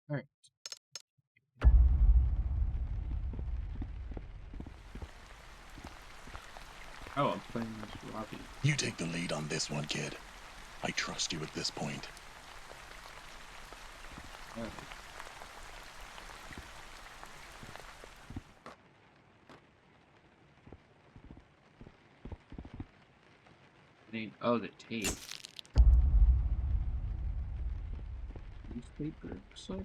Alright. Oh, I'm playing as Robbie. You take the lead on this one, kid. I trust you at this point. Alright. Oh, the tape. Newspaper, looks like.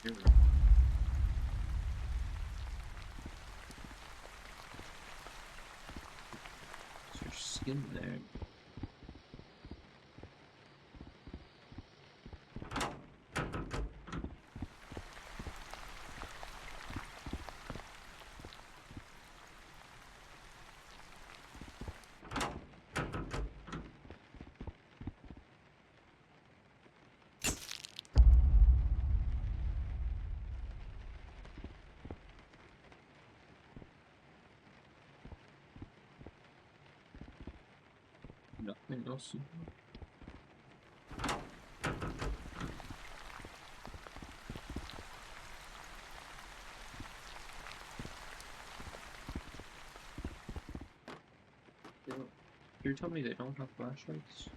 Here we go. Is your skin there? Nothing else in here. You're telling me they don't have flashlights?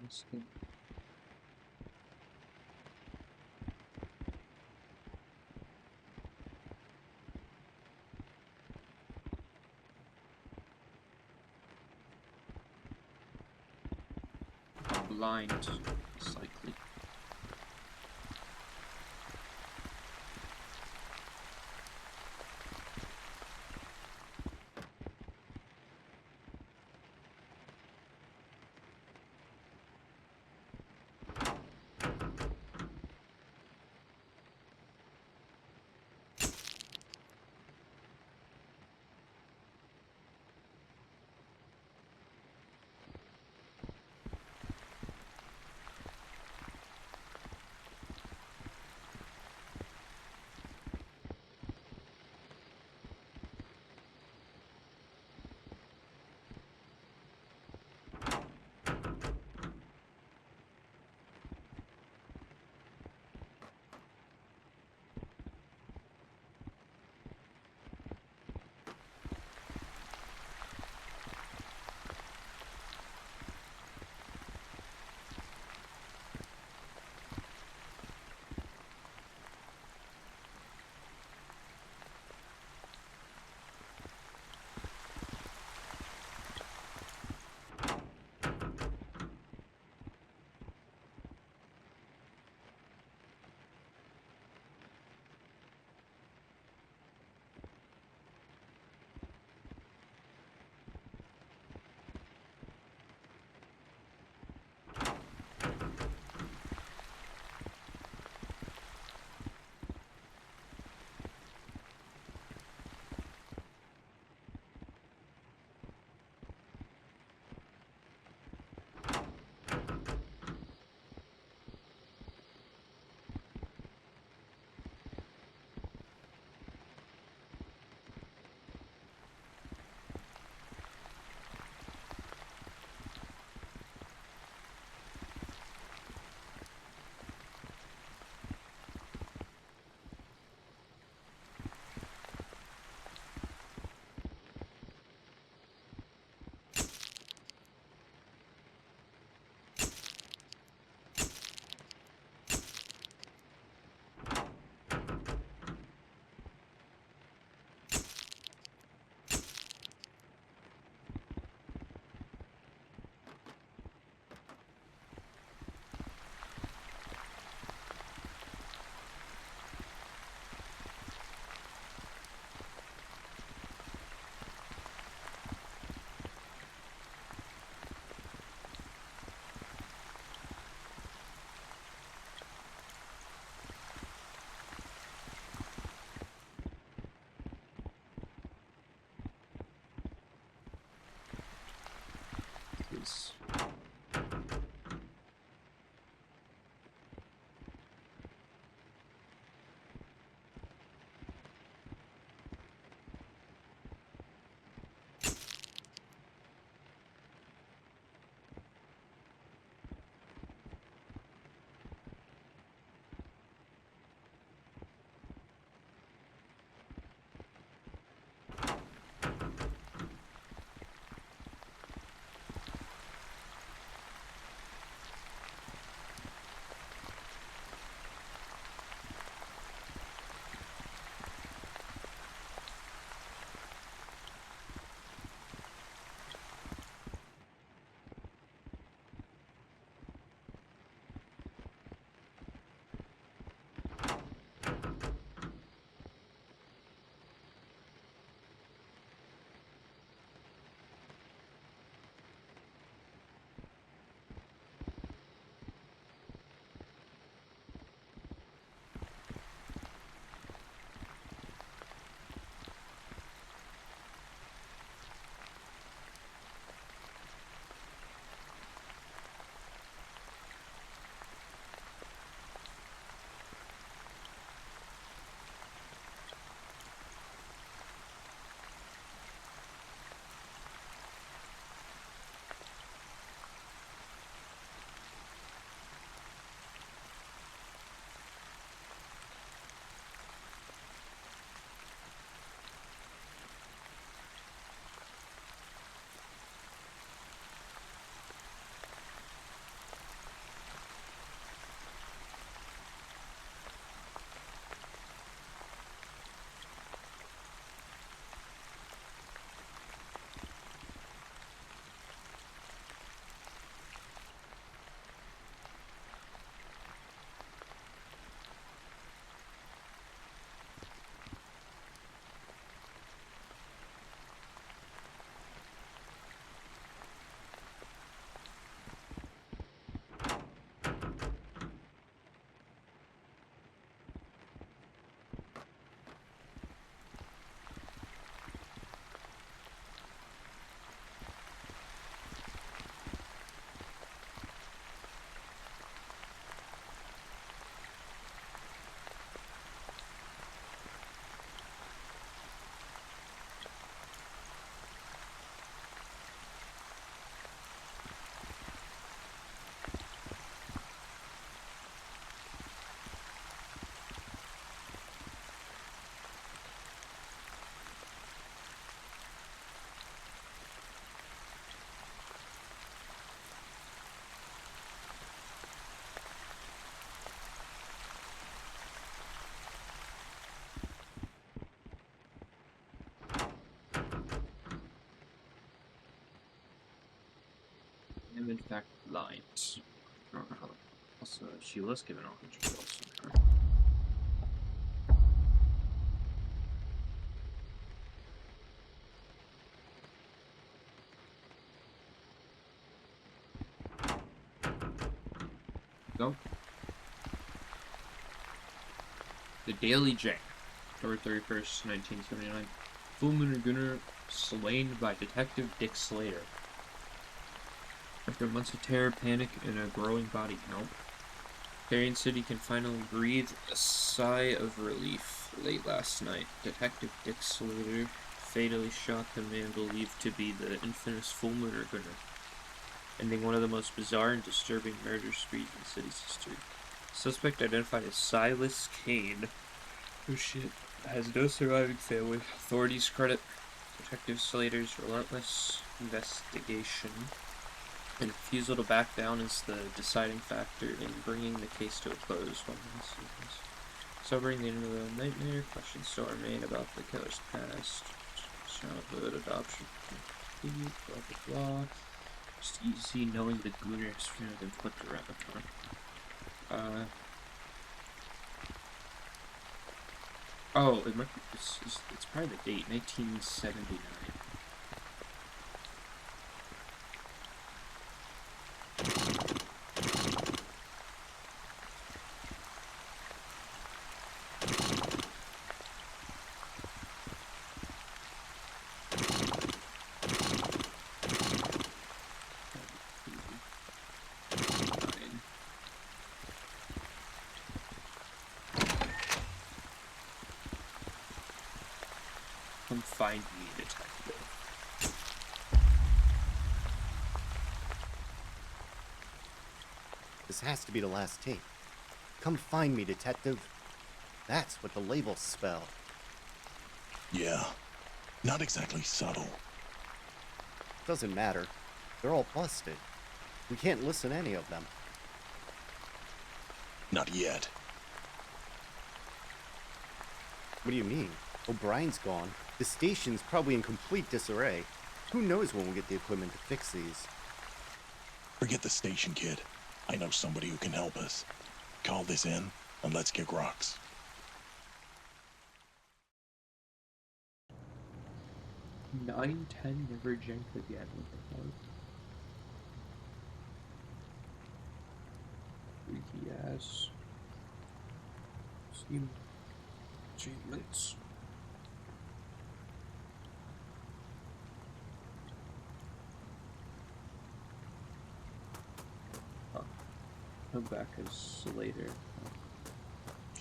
Skin. I'm blind. It's likely. is. I am in fact blind. I don't know how. Also, she was given all control. So go. The Daily J, October 31st, 1979. Full Moon Gunner slain by Detective Dick Slater. After months of terror, panic, and a growing body count, Darien City can finally breathe a sigh of relief. Late last night, Detective Dick Slater fatally shot the man believed to be the infamous Full Moon Gunner, ending one of the most bizarre and disturbing murder sprees in the city's history. Suspect identified as Silas Kane, who has no surviving family. Authorities credit Detective Slater's relentless investigation and refusal to back down as the deciding factor in bringing the case to a close. Sobering the end of the nightmare, questions still remain about the killer's past, childhood, adoption, blah blah blah. Just easy knowing the Gooners have been flipped around the front. Oh, it might be, it's probably the date, 1979. find me, detective. This has to be the last tape. Come find me, detective. That's what the labels spell. Yeah, not exactly subtle. Doesn't matter. They're all busted. We can't listen to any of them. Not yet. What do you mean? O'Brien's gone. The station's probably in complete disarray. Who knows when we'll get the equipment to fix these? Forget the station, kid. I know somebody who can help us. Call this in, and let's kick rocks. 910 never jank again. What the hell? Freaky ass. Steam achievements. Oh. Come back as later.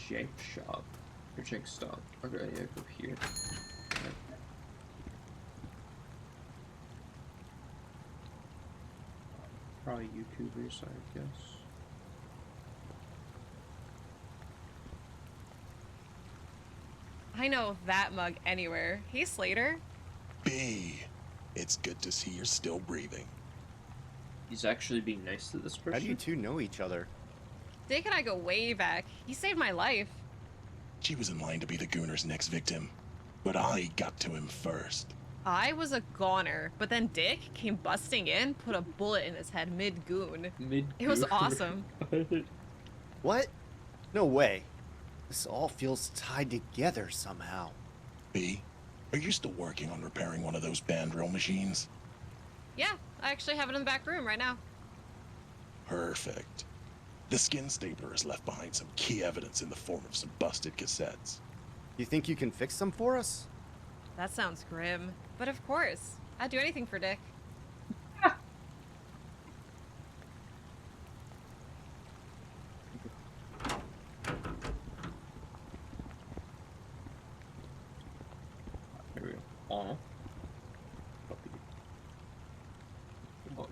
Jank shop. Or jank stop. Okay, yeah, go here. Okay. Probably YouTubers, I guess. I know that mug anywhere. Hey, Slater. B, it's good to see you're still breathing. He's actually being nice to this person. How do you two know each other? Dick and I go way back. He saved my life. She was in line to be the Gooner's next victim, but I got to him first. I was a goner, but then Dick came busting in, put a bullet in his head mid-goon. It was awesome. What? No way. This all feels tied together somehow. B, are you still working on repairing one of those band drill machines? Yeah, I actually have it in the back room right now. Perfect. The skin stapler has left behind some key evidence in the form of some busted cassettes. You think you can fix them for us? That sounds grim. But of course, I'd do anything for Dick. There we go. Aw. Puppy. Look.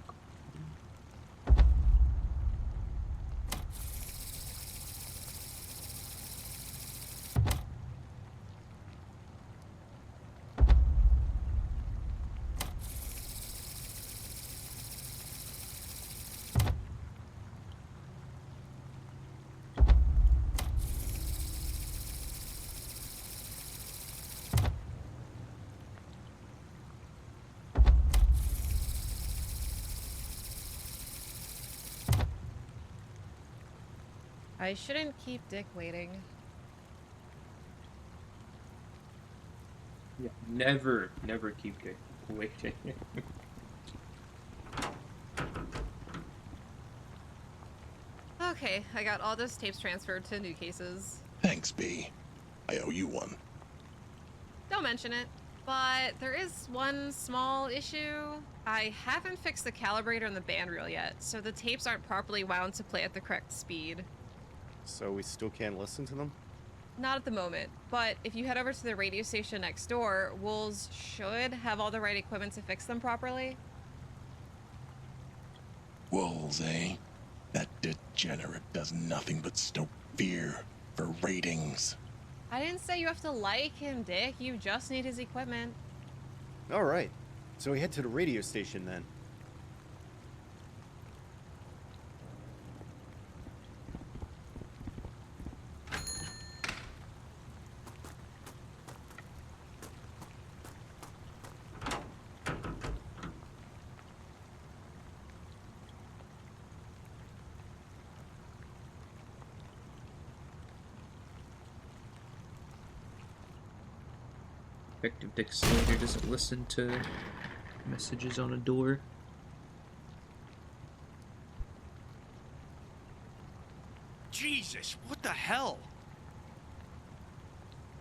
I shouldn't keep Dick waiting. Yeah. Never keep waiting. Okay, I got all those tapes transferred to new cases. Thanks, B. I owe you one. Don't mention it. But there is one small issue. I haven't fixed the calibrator on the band reel yet, so the tapes aren't properly wound to play at the correct speed. So we still can't listen to them? Not at the moment, but if you head over to the radio station next door, Wolves should have all the right equipment to fix them properly. Wolves, eh? That degenerate does nothing but stoke fear for ratings. I didn't say you have to like him, Dick. You just need his equipment. All right. So we head to the radio station then. Detective Dick Slater doesn't listen to messages on a door. Jesus, what the hell?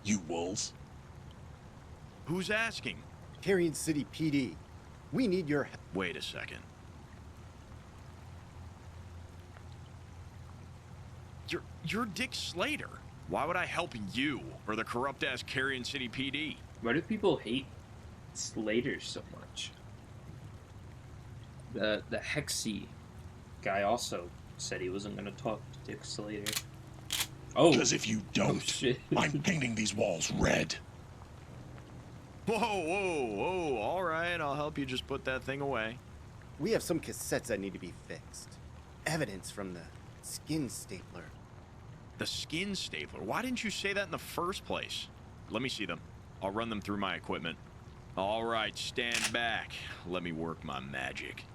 You wolves? Who's asking? Carrion City PD. We need your help. Wait a second. You're Dick Slater. Why would I help you or the corrupt-ass Carrion City PD? Why do people hate Slater so much. The Hexy guy also said he wasn't going to talk to Dick Slater. Oh, Because if you oh don't, shit. I'm painting these walls red. Whoa, whoa, whoa. All right, I'll help you just put that thing away. We have some cassettes that need to be fixed. Evidence from the skin stapler. The skin stapler. Why didn't you say that in the first place? Let me see them. I'll run them through my equipment. All right, stand back. Let me work my magic.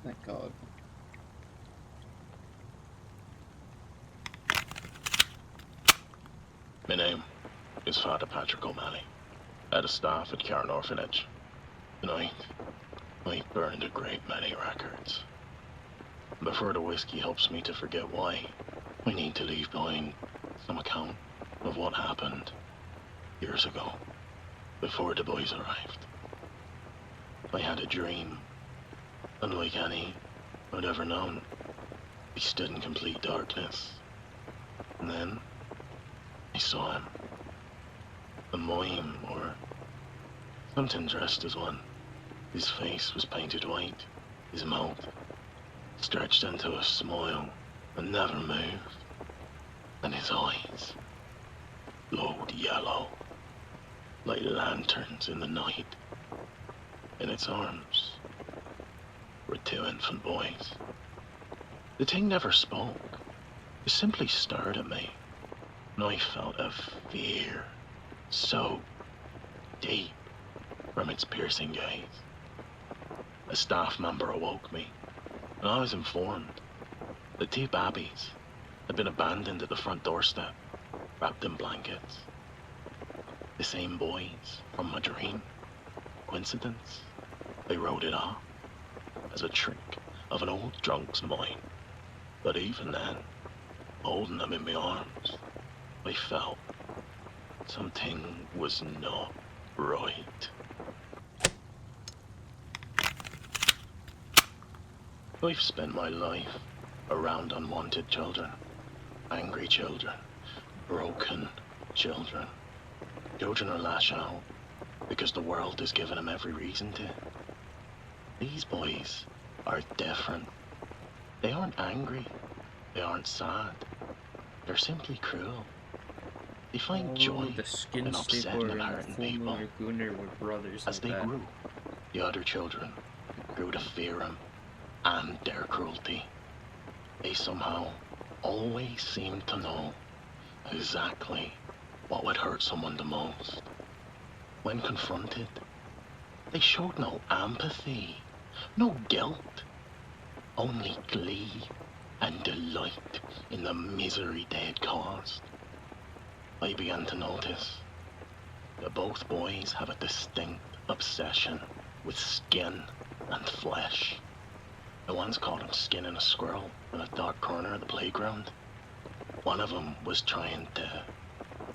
Thank God. My name is Father Patrick O'Malley, head of staff at Cairn Orphanage. Tonight, I burned a great many records. Before the whiskey helps me to forget why, I need to leave behind some account of what happened years ago, before the boys arrived. I had a dream, unlike any I'd ever known. He stood in complete darkness. And then, I saw him. A mime, or something dressed as one. His face was painted white, his mouth stretched into a smile and never moved. And his eyes glowed yellow, like lanterns in the night. In its arms were two infant boys. The thing never spoke, He simply stared at me, and I felt a fear so deep from its piercing gaze. A staff member awoke me, and I was informed that two babbies had been abandoned at the front doorstep, wrapped in blankets. The same boys from my dream. Coincidence? They wrote it off as a trick of an old drunk's mind. But even then, holding them in my arms, I felt something was not right. I've spent my life around unwanted children, angry children, broken children. Children who lash out because the world has given them every reason to. These boys are different. They aren't angry. They aren't sad. They're simply cruel. They find joy the skin in upsetting stapler and and hurting the people. former Gunnar were brothers. As they grew, the other children grew to fear him and their cruelty. They somehow always seemed to know exactly what would hurt someone the most. When confronted, they showed no empathy, no guilt, only glee and delight in the misery they had caused. I began to notice that both boys have a distinct obsession with skin and flesh. I once caught him skinning a squirrel in a dark corner of the playground. One of them was trying to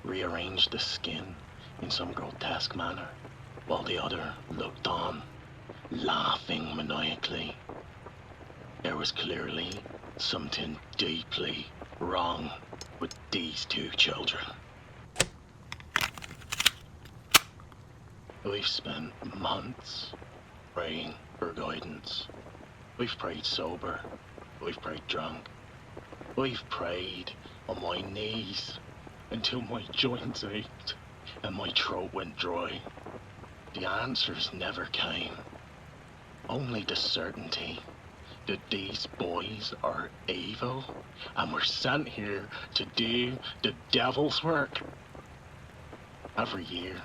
rearrange the skin in some grotesque manner, while the other looked on, laughing maniacally. There was clearly something deeply wrong with these two children. We've spent months praying for guidance. We've prayed sober, we've prayed drunk. We've prayed on my knees until my joints ached and my throat went dry. The answers never came. Only the certainty that these boys are evil and were sent here to do the devil's work. Every year,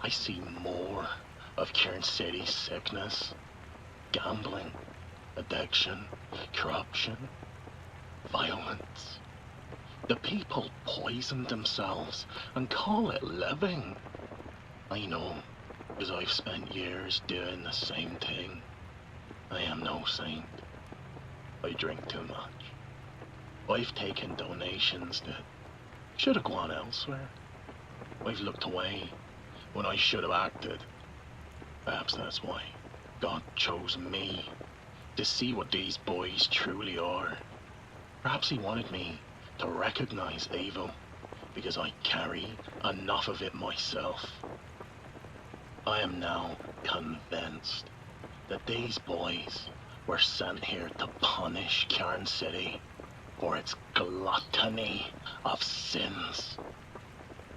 I see more of Cairn City's sickness. Gambling, addiction, corruption, violence. The people poison themselves and call it living. I know, because I've spent years doing the same thing. I am no saint. I drink too much. I've taken donations that should have gone elsewhere. I've looked away when I should have acted. Perhaps that's why God chose me to see what these boys truly are. Perhaps he wanted me to recognize evil because I carry enough of it myself. I am now convinced that these boys were sent here to punish Cairn City for its gluttony of sins.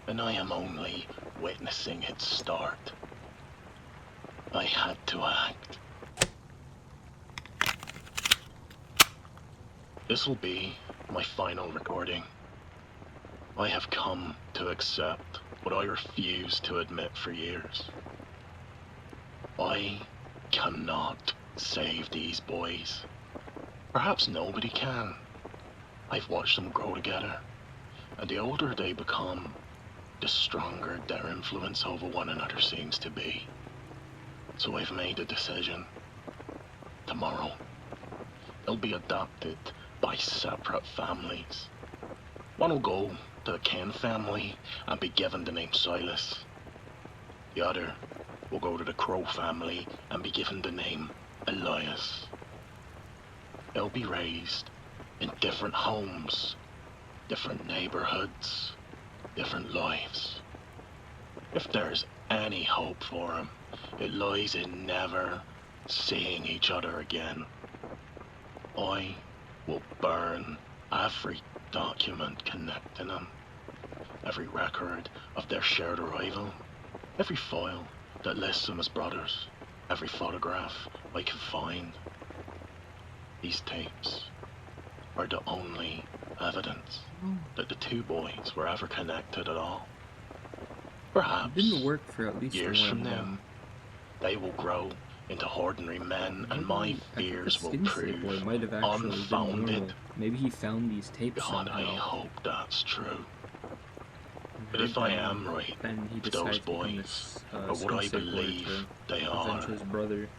And I am only witnessing its start. I had to act. This will be my final recording. I have come to accept what I refused to admit for years. I cannot save these boys. Perhaps nobody can. I've watched them grow together, and the older they become, the stronger their influence over one another seems to be. So I've made a decision. Tomorrow, they'll be adopted by separate families. One will go to the Ken family and be given the name Silas. The other will go to the Crow family and be given the name Elias. They'll be raised in different homes, different neighborhoods, different lives. If there's any hope for them, it lies in never seeing each other again. I will burn every document connecting them, every record of their shared arrival, every file that lists them as brothers, every photograph I can find. These tapes are the only evidence that the two boys were ever connected at all. Perhaps, Didn't work for at least years one from of now, them. they will grow into ordinary men, and my Maybe- I think the fears will skin stapler prove might have actually been normal. unfounded. Maybe he found these tapes God, I somehow. hope that's true. But Right if I then- am right, then he those decided to become boys this, are what skin I stapler believe to they avenge are, his brother.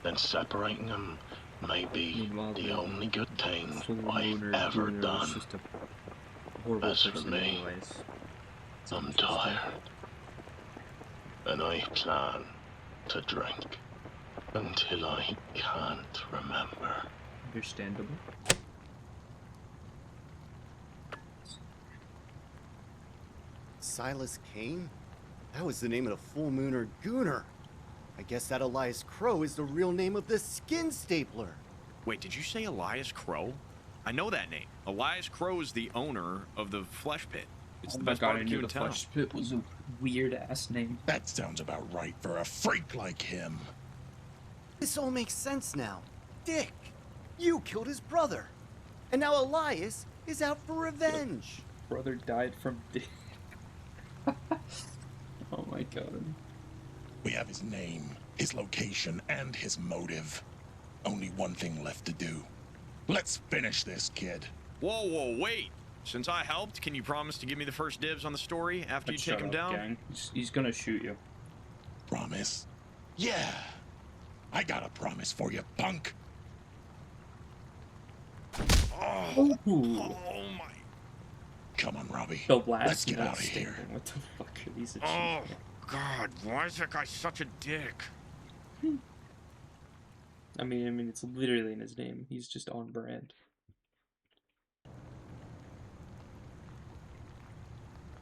then separating them may be Meanwhile, the only good thing full I've moon or ever Gunnar was done. just a horrible As for person me, anyways. It's I'm interesting. tired, and I plan to drink until I can't remember. Understandable. Silas Kane? That was the name of the full mooner Gunnar. I guess that Elias Crow is the real name of the skin stapler. Wait, did you say Elias Crow? I know that name. Elias Crow is the owner of the Flesh Pit. It's the best I barbecue knew in the town. Flesh Pit was a weird ass name. That sounds about right for a freak like him. This all makes sense now. Dick, you killed his brother. And now Elias is out for revenge. Brother died from Oh my god. We have his name, his location, and his motive. Only one thing left to do. Let's finish this, kid. Whoa, wait. Since I helped, can you promise to give me the first dibs on the story after you take him down? Gang. He's gonna shoot you. Promise? Yeah. I got a promise for you, punk. Oh, Ooh. oh my. Come on, Robbie. The last Let's get note out of here. statement. What the fuck are these Oh, achievements? God. Why is that guy such a dick? I mean, it's literally in his name. He's just on brand.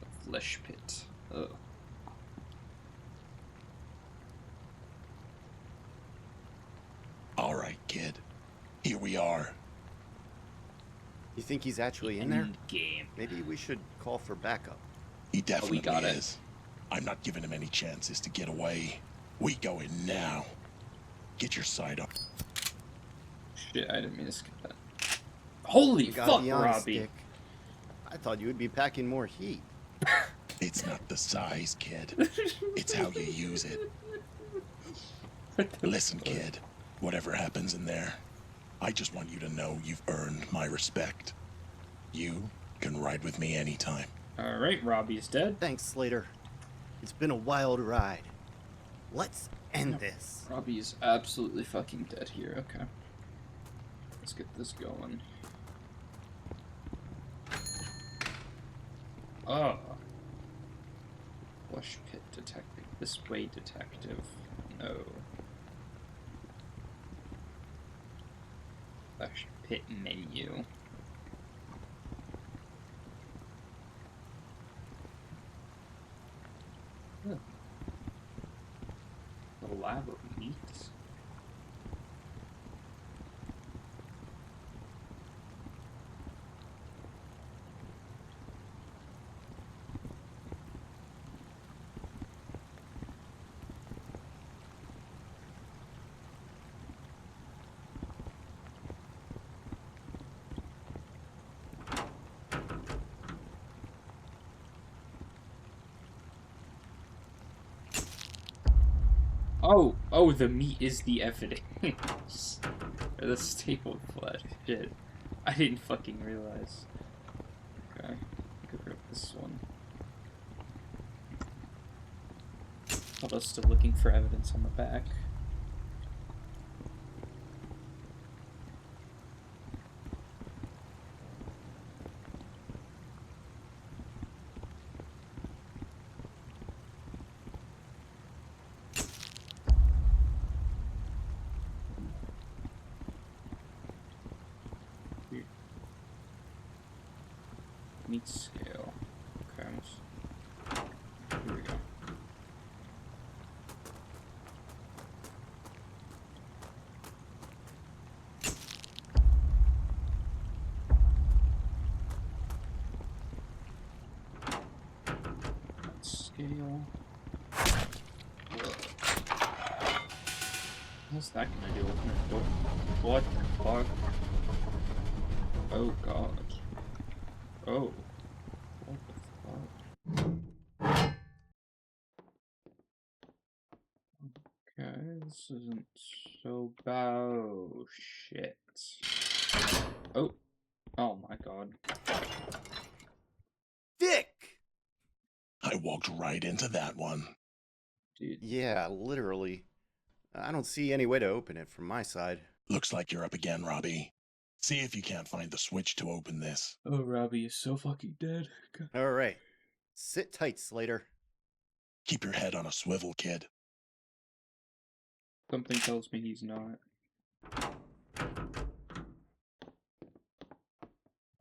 The Flesh Pit. Oh. All right, kid. Here we are. You think he's actually in there? Game. Maybe we should call for backup. He definitely got it. is. I'm not giving him any chances to get away. We go in now. Get your side up. Shit, I didn't mean to skip that. Holy You gotta fuck, be honest, Robbie. Dick. I thought you would be packing more heat. It's not the size, kid. It's how you use it. Listen, kid. Whatever happens in there, I just want you to know you've earned my respect. You can ride with me anytime. Alright, Robbie's dead. Thanks, Slater. It's been a wild ride. Let's end this. Robbie is absolutely fucking dead here. Okay. Let's get this going. Oh. Flesh Pit Detective. This way, detective. No. Flesh Pit menu. Huh. The lab of meats. Oh, the meat is the evidence. Or the staple flesh. Shit. I didn't fucking realize. Okay. Go grab this one. Although still looking for evidence on the back. Meat scale. Okay. Here we go. Scale. What's that gonna do? Open a door? What the fuck? Oh god. Oh. What the fuck? Okay, this isn't so bad. Oh, shit. Oh. Oh my god. Dick! I walked right into that one. Dude. Yeah, literally. I don't see any way to open it from my side. Looks like you're up again, Robbie. See if you can't find the switch to open this. Oh, Robbie is so fucking dead. God. All right. Sit tight, Slater. Keep your head on a swivel, kid. Something tells me he's not.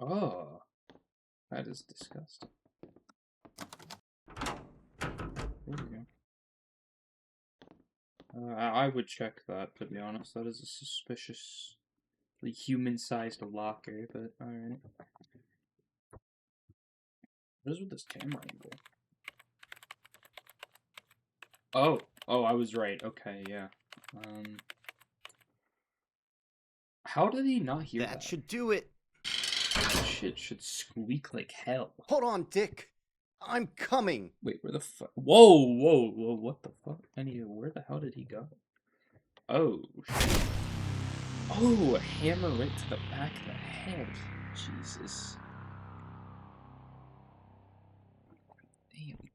Oh. That is disgusting. There we go. I would check that, to be honest. That is a suspiciously human-sized locker, but alright. What is with this camera angle? Oh, I was right. Okay, yeah. How did he not hear that? That should do it. That shit should squeak like hell. Hold on, Dick. I'm coming. Wait, where the fuck? Whoa, what the fuck? Where the hell did he go? Oh, shit. Oh, a hammer right to the back of the head. Jesus. Damn.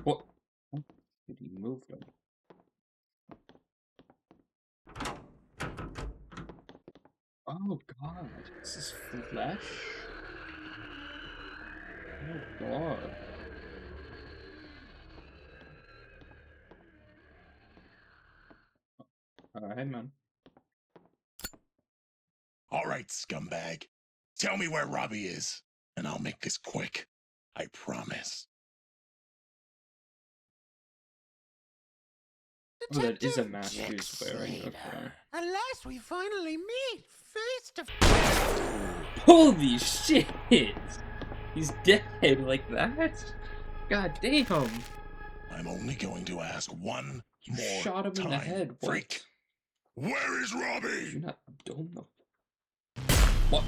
What? Oh, did he move them? Oh god, this is flesh? Oh god. Hey man. All right, scumbag. Tell me where Robbie is, and I'll make this quick. I promise. Oh, that is a mask he was wearing. Okay. At last we finally meet face to face. Holy shit! He's dead like that? God damn! I'm only going to ask one You more shot him time, in the head. What? freak. Where is Robbie? You're not dumb though. What?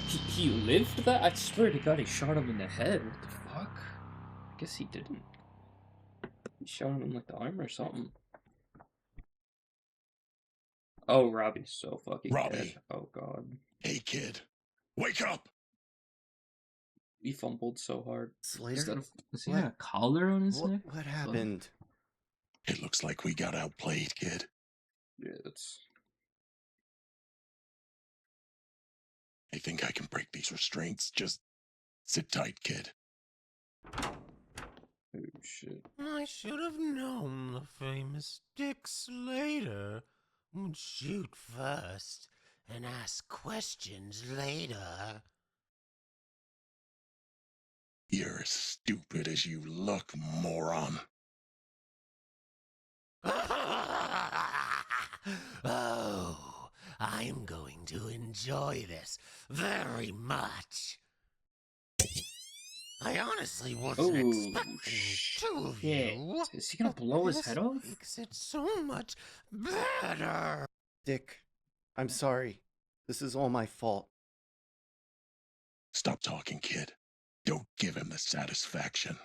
He lived that? I swear to god he shot him in the head. What the fuck? I guess he didn't. He shot him in like the arm or something. Oh, Robbie's so fucking Robbie. dead. Oh god. Hey, kid. Wake up! He fumbled so hard. Slater? Is he got a collar on his neck? What happened? It looks like we got outplayed, kid. Yeah, that's... I think I can break these restraints. Just sit tight, kid. Oh shit. I should have known the famous Dick Slater would shoot first and ask questions later. You're as stupid as you look, moron. Oh, I'm going to enjoy this very much. I honestly wasn't expecting two of you. Is he gonna blow his head off? Makes it so much better. Dick, I'm sorry. This is all my fault. Stop talking, kid. Don't give him the satisfaction.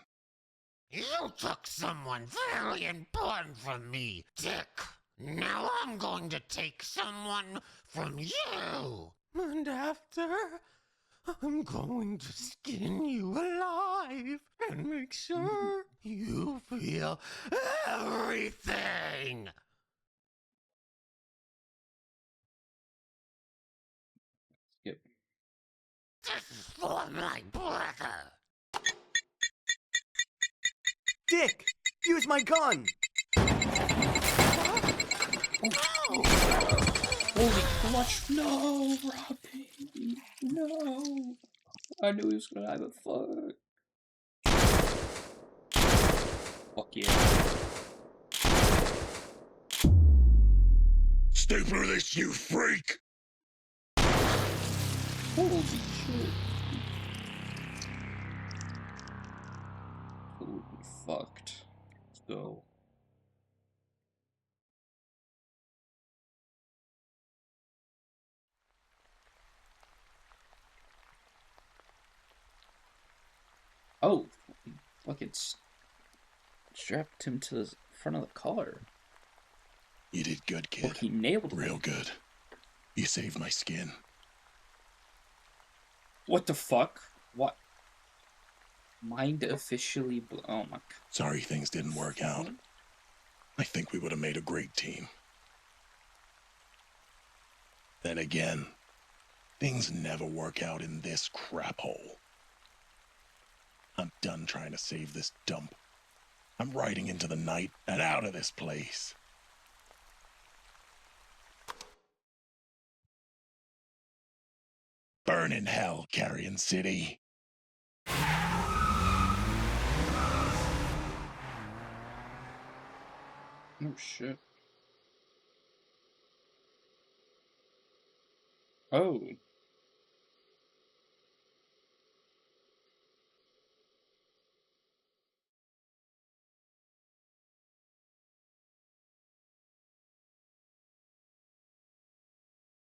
You took someone very important from me, Dick. Now I'm going to take someone from you. And after, I'm going to skin you alive and make sure you feel everything. Skip. This is for my brother. Dick! Use my gun! No! Holy clutch! No, Robbie! No! I knew he was gonna have a fuck. Fuck yeah. Stapler this, you freak! Holy shit. Totally fucked. Let's go. fucking strapped him to the front of the car. You did good, Well, kid. he nailed Real me. good. You saved my skin. What the fuck? What? Mind officially oh my god. Sorry things didn't work out. I think we would have made a great team. Then again, things never work out in this crap hole. I'm done trying to save this dump. I'm riding into the night and out of this place. Burn in hell, Carrion City. Oh shit. Oh.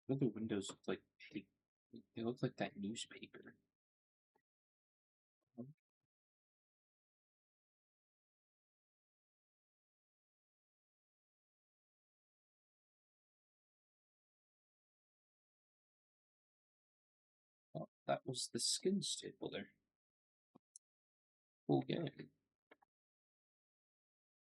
All the windows look like they look like that newspaper. Oh, that was the skins table there. Cool game.